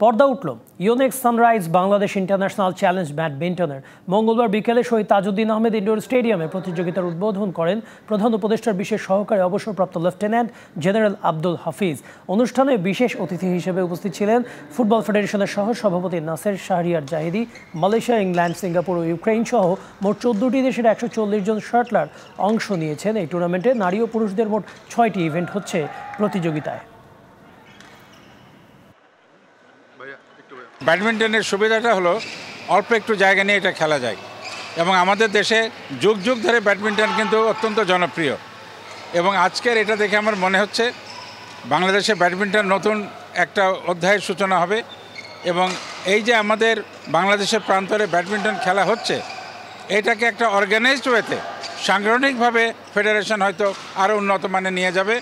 পর্দা উঠল Yonex Sunrise Bangladesh International Challenge ব্যাডমিন্টনের মঙ্গলবার বিকেলে শহীদ তাজউদ্দিন আহমেদ ইনডোর স্টেডিয়ামে প্রতিযোগিতার উদ্বোধন করেন প্রধান উপদেষ্টার বিশেষ সহকারী অবসরপ্রাপ্ত লেফটেন্যান্ট জেনারেল আব্দুল হাফিজ। অনুষ্ঠানে বিশেষ অতিথি হিসেবে উপস্থিত ছিলেন ফুটবল ফেডারেশনের সহ সভাপতি Naser Shahriar Zahidi. Malaysia, England, Singapore ও ইউক্রেন সহ মোট 14টি দেশের 140 জন শাটলার অংশ নিয়েছেন এই টুর্নামেন্টে। নারী ও পুরুষদের মোট 6টি ইভেন্ট হচ্ছে প্রতিযোগিতায়। ব্যাডমিন্টনের সুবিধাটা হলো অল্প একটু জায়গা নিয়ে এটা খেলা যায় এবং আমাদের দেশে যুগ যুগ ধরে ব্যাডমিন্টন কিন্তু অত্যন্ত জনপ্রিয় এবং আজকের এটা দেখে আমার মনে হচ্ছে বাংলাদেশে ব্যাডমিন্টন নতুন একটা অধ্যায়ের সূচনা হবে এবং এই যে আমাদের বাংলাদেশের প্রান্তরে ব্যাডমিন্টন খেলা হচ্ছে এটাকে একটা অর্গানাইজড ওয়েতে সাংগঠনিকভাবে ফেডারেশন হয়তো আরও উন্নত মানে নিয়ে যাবে।